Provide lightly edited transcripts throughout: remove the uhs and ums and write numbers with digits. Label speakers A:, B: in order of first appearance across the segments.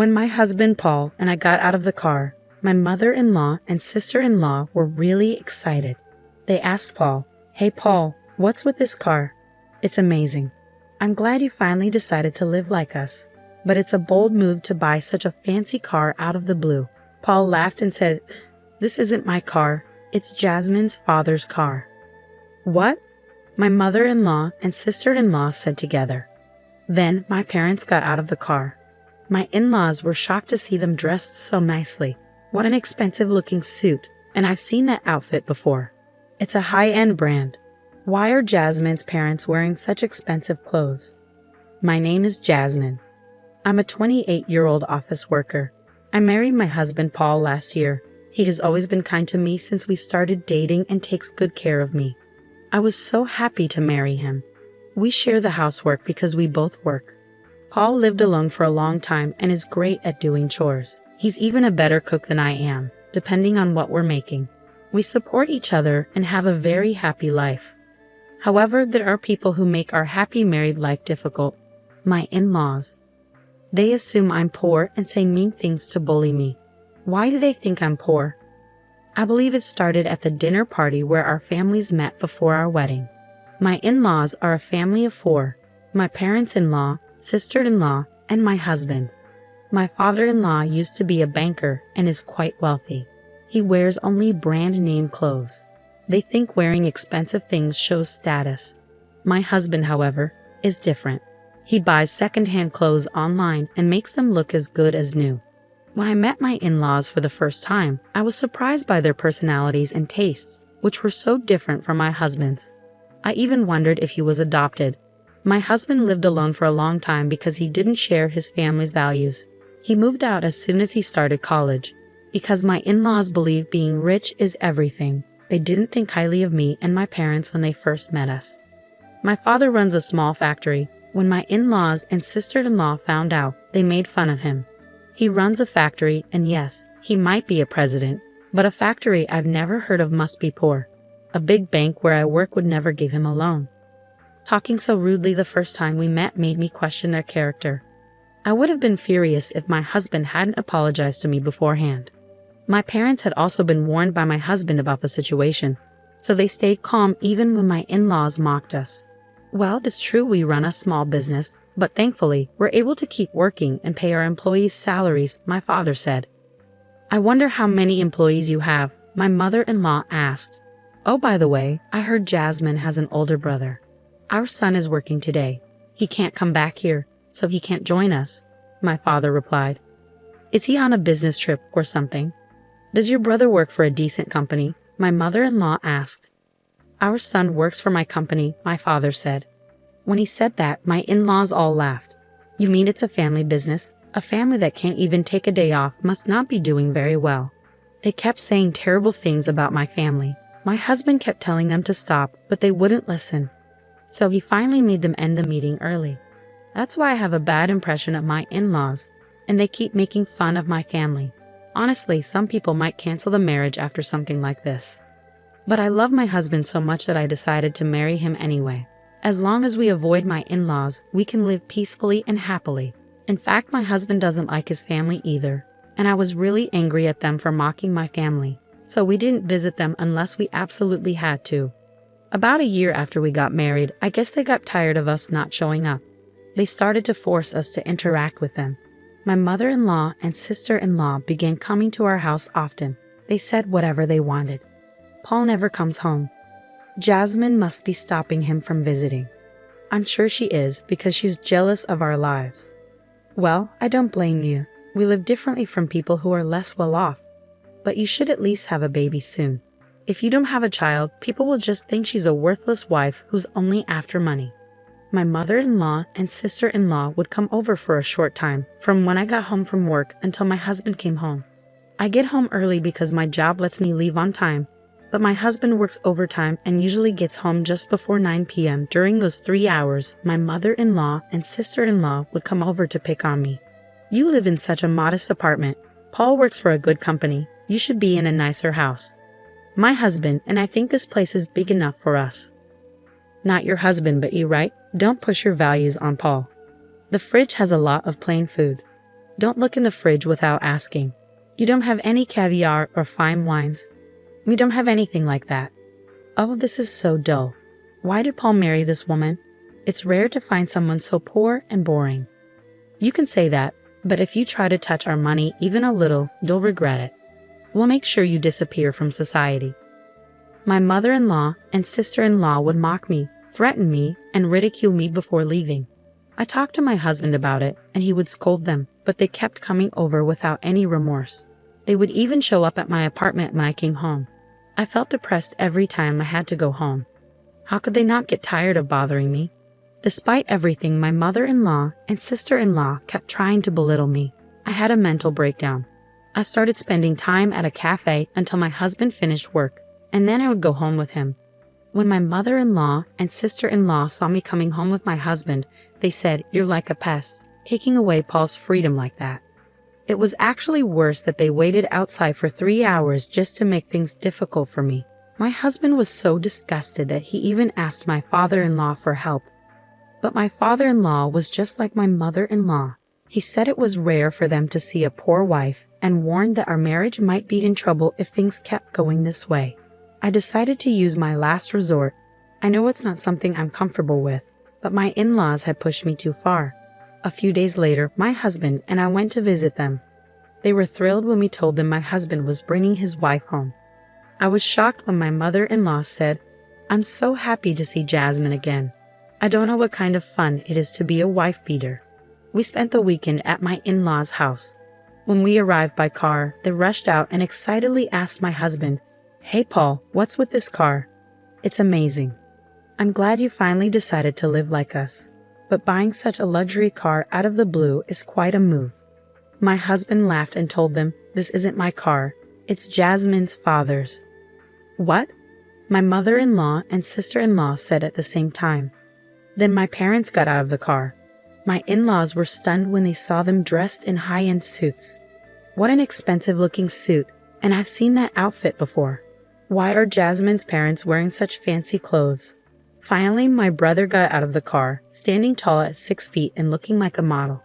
A: When my husband Paul and I got out of the car, my mother-in-law and sister-in-law were really excited. They asked Paul, "Hey Paul, what's with this car? It's amazing. I'm glad you finally decided to live like us. But it's a bold move to buy such a fancy car out of the blue." Paul laughed and said, "This isn't my car, it's Jasmine's father's car." "What?" my mother-in-law and sister-in-law said together. Then my parents got out of the car. My in-laws were shocked to see them dressed so nicely. What an expensive-looking suit, and I've seen that outfit before. It's a high-end brand. Why are Jasmine's parents wearing such expensive clothes? My name is Jasmine. I'm a 28-year-old office worker. I married my husband Paul last year. He has always been kind to me since we started dating and takes good care of me. I was so happy to marry him. We share the housework because we both work. Paul lived alone for a long time and is great at doing chores. He's even a better cook than I am, depending on what we're making. We support each other and have a very happy life. However, there are people who make our happy married life difficult. My in-laws. They assume I'm poor and say mean things to bully me. Why do they think I'm poor? I believe it started at the dinner party where our families met before our wedding. My in-laws are a family of 4. My parents-in-law, sister-in-law, and my husband. My father-in-law used to be a banker and is quite wealthy. He wears only brand-name clothes. They think wearing expensive things shows status. My husband, however, is different. He buys second-hand clothes online and makes them look as good as new. When I met my in-laws for the first time, I was surprised by their personalities and tastes, which were so different from my husband's. I even wondered if he was adopted. My husband lived alone for a long time because he didn't share his family's values. He moved out as soon as he started college. Because my in-laws believe being rich is everything, they didn't think highly of me and my parents when they first met us. My father runs a small factory. When my in-laws and sister-in-law found out, they made fun of him. He runs a factory, and yes, he might be a president, but a factory I've never heard of must be poor. A big bank where I work would never give him a loan. Talking so rudely the first time we met made me question their character. I would have been furious if my husband hadn't apologized to me beforehand. My parents had also been warned by my husband about the situation, so they stayed calm even when my in-laws mocked us. Well, it's true we run a small business, but thankfully, we're able to keep working and pay our employees' salaries, my father said. I wonder how many employees you have, my mother-in-law asked. Oh, by the way, I heard Jasmine has an older brother. Our son is working today. He can't come back here, so he can't join us, my father replied. Is he on a business trip or something? Does your brother work for a decent company? My mother-in-law asked. Our son works for my company, my father said. When he said that, my in-laws all laughed. You mean it's a family business? A family that can't even take a day off must not be doing very well. They kept saying terrible things about my family. My husband kept telling them to stop, but they wouldn't listen. So he finally made them end the meeting early. That's why I have a bad impression of my in-laws, and they keep making fun of my family. Honestly, some people might cancel the marriage after something like this. But I love my husband so much that I decided to marry him anyway. As long as we avoid my in-laws, we can live peacefully and happily. In fact, my husband doesn't like his family either, and I was really angry at them for mocking my family, so we didn't visit them unless we absolutely had to. About a year after we got married, I guess they got tired of us not showing up. They started to force us to interact with them. My mother-in-law and sister-in-law began coming to our house often. They said whatever they wanted. Paul never comes home. Jasmine must be stopping him from visiting. I'm sure she is because she's jealous of our lives. Well, I don't blame you. We live differently from people who are less well off. But you should at least have a baby soon. If you don't have a child, people will just think she's a worthless wife who's only after money. My mother-in-law and sister-in-law would come over for a short time, from when I got home from work until my husband came home. I get home early because my job lets me leave on time, but my husband works overtime and usually gets home just before 9 p.m. During those 3 hours, my mother-in-law and sister-in-law would come over to pick on me. You live in such a modest apartment. Paul works for a good company. You should be in a nicer house. My husband, and I think this place is big enough for us. Not your husband, but you, right? Don't push your values on Paul. The fridge has a lot of plain food. Don't look in the fridge without asking. You don't have any caviar or fine wines. We don't have anything like that. Oh, this is so dull. Why did Paul marry this woman? It's rare to find someone so poor and boring. You can say that, but if you try to touch our money even a little, you'll regret it. We'll make sure you disappear from society. My mother-in-law and sister-in-law would mock me, threaten me, and ridicule me before leaving. I talked to my husband about it, and he would scold them, but they kept coming over without any remorse. They would even show up at my apartment when I came home. I felt depressed every time I had to go home. How could they not get tired of bothering me? Despite everything, my mother-in-law and sister-in-law kept trying to belittle me. I had a mental breakdown. I started spending time at a cafe until my husband finished work, and then I would go home with him. When my mother-in-law and sister-in-law saw me coming home with my husband, they said, "You're like a pest, taking away Paul's freedom like that." It was actually worse that they waited outside for 3 hours just to make things difficult for me. My husband was so disgusted that he even asked my father-in-law for help. But my father-in-law was just like my mother-in-law. He said it was rare for them to see a poor wife and warned that our marriage might be in trouble if things kept going this way. I decided to use my last resort. I know it's not something I'm comfortable with, but my in-laws had pushed me too far. A few days later, my husband and I went to visit them. They were thrilled when we told them my husband was bringing his wife home. I was shocked when my mother-in-law said, "I'm so happy to see Jasmine again. I don't know what kind of fun it is to be a wife-beater." We spent the weekend at my in-laws' house. When we arrived by car, they rushed out and excitedly asked my husband, "Hey Paul, what's with this car? It's amazing. I'm glad you finally decided to live like us. But buying such a luxury car out of the blue is quite a move." My husband laughed and told them, "This isn't my car, it's Jasmine's father's." "What?" my mother-in-law and sister-in-law said at the same time. Then my parents got out of the car. My in-laws were stunned when they saw them dressed in high-end suits. What an expensive-looking suit, and I've seen that outfit before. Why are Jasmine's parents wearing such fancy clothes? Finally, my brother got out of the car, standing tall at 6 feet and looking like a model.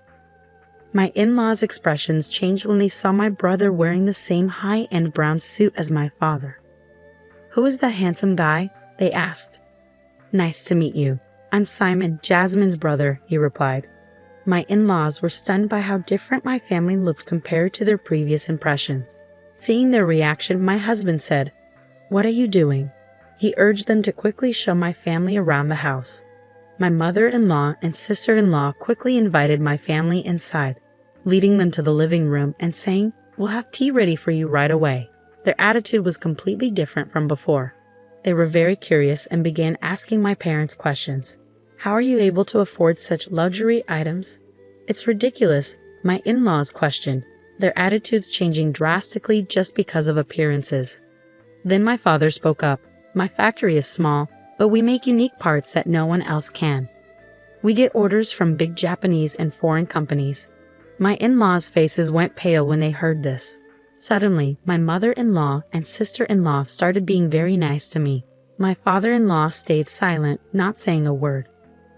A: My in-laws' expressions changed when they saw my brother wearing the same high-end brown suit as my father. "Who is that handsome guy?" they asked. "Nice to meet you. I'm Simon, Jasmine's brother," he replied. My in-laws were stunned by how different my family looked compared to their previous impressions. Seeing their reaction, my husband said, "What are you doing?" He urged them to quickly show my family around the house. My mother-in-law and sister-in-law quickly invited my family inside, leading them to the living room and saying, "We'll have tea ready for you right away." Their attitude was completely different from before. They were very curious and began asking my parents questions. "How are you able to afford such luxury items?" "It's ridiculous," my in-laws questioned, their attitudes changing drastically just because of appearances. Then my father spoke up. "My factory is small, but we make unique parts that no one else can. We get orders from big Japanese and foreign companies." My in-laws' faces went pale when they heard this. Suddenly, my mother-in-law and sister-in-law started being very nice to me. My father-in-law stayed silent, not saying a word.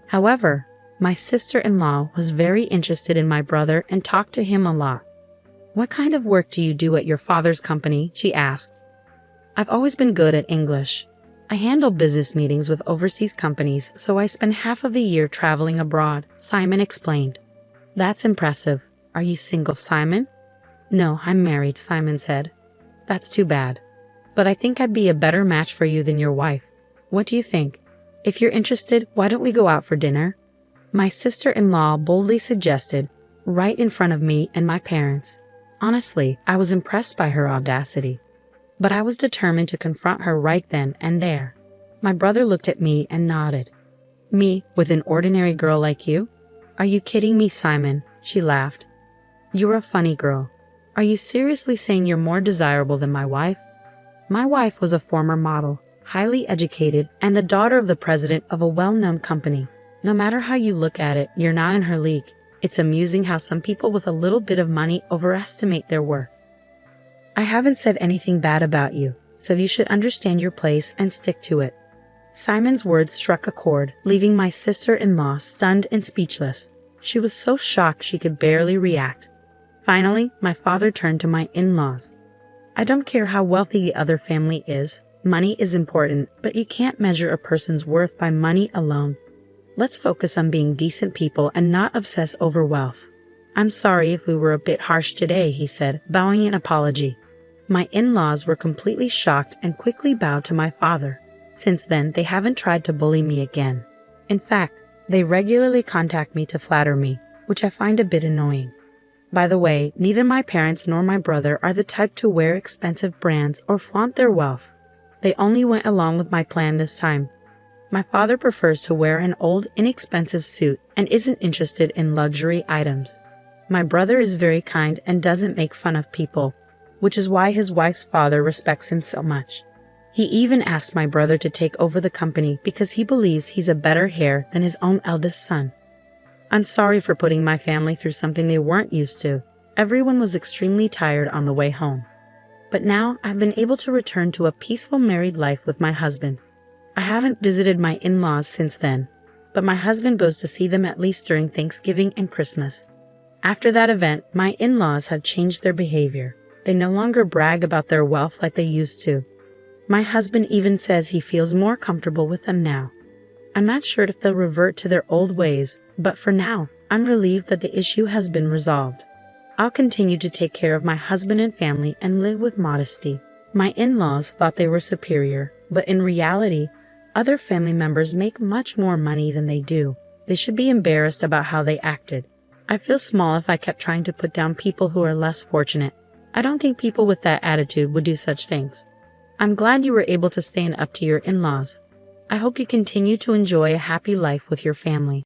A: However, my sister-in-law was very interested in my brother and talked to him a lot. "What kind of work do you do at your father's company?" she asked. "I've always been good at English. I handle business meetings with overseas companies, so I spend half of the year traveling abroad," Simon explained. "That's impressive. Are you single, Simon?" "No, I'm married," Simon said. "That's too bad. But I think I'd be a better match for you than your wife. What do you think? If you're interested, why don't we go out for dinner?" My sister-in-law boldly suggested, right in front of me and my parents. Honestly, I was impressed by her audacity. But I was determined to confront her right then and there. My brother looked at me and nodded. "Me, with an ordinary girl like you? Are you kidding me, Simon?" She laughed. "You're a funny girl. Are you seriously saying you're more desirable than my wife?" My wife was a former model, highly educated, and the daughter of the president of a well-known company. No matter how you look at it, you're not in her league. It's amusing how some people with a little bit of money overestimate their worth. "I haven't said anything bad about you, so you should understand your place and stick to it." Simon's words struck a chord, leaving my sister-in-law stunned and speechless. She was so shocked she could barely react. Finally, my father turned to my in-laws. I don't care how wealthy the other family is. Money is important, but you can't measure a person's worth by money alone. Let's focus on being decent people and not obsess over wealth. I'm sorry if we were a bit harsh today, he said, bowing in apology. My in-laws were completely shocked and quickly bowed to my father. Since then, they haven't tried to bully me again. In fact, they regularly contact me to flatter me, which I find a bit annoying. By the way, neither my parents nor my brother are the type to wear expensive brands or flaunt their wealth. They only went along with my plan this time. My father prefers to wear an old, inexpensive suit and isn't interested in luxury items. My brother is very kind and doesn't make fun of people, which is why his wife's father respects him so much. He even asked my brother to take over the company because he believes he's a better heir than his own eldest son. I'm sorry for putting my family through something they weren't used to. Everyone was extremely tired on the way home. But now I've been able to return to a peaceful married life with my husband. I haven't visited my in-laws since then, but my husband goes to see them at least during Thanksgiving and Christmas. After that event, my in-laws have changed their behavior. They no longer brag about their wealth like they used to. My husband even says he feels more comfortable with them now. I'm not sure if they'll revert to their old ways, but for now, I'm relieved that the issue has been resolved. I'll continue to take care of my husband and family and live with modesty. My in-laws thought they were superior, but in reality, other family members make much more money than they do. They should be embarrassed about how they acted. I feel small if I kept trying to put down people who are less fortunate. I don't think people with that attitude would do such things. I'm glad you were able to stand up to your in-laws. I hope you continue to enjoy a happy life with your family.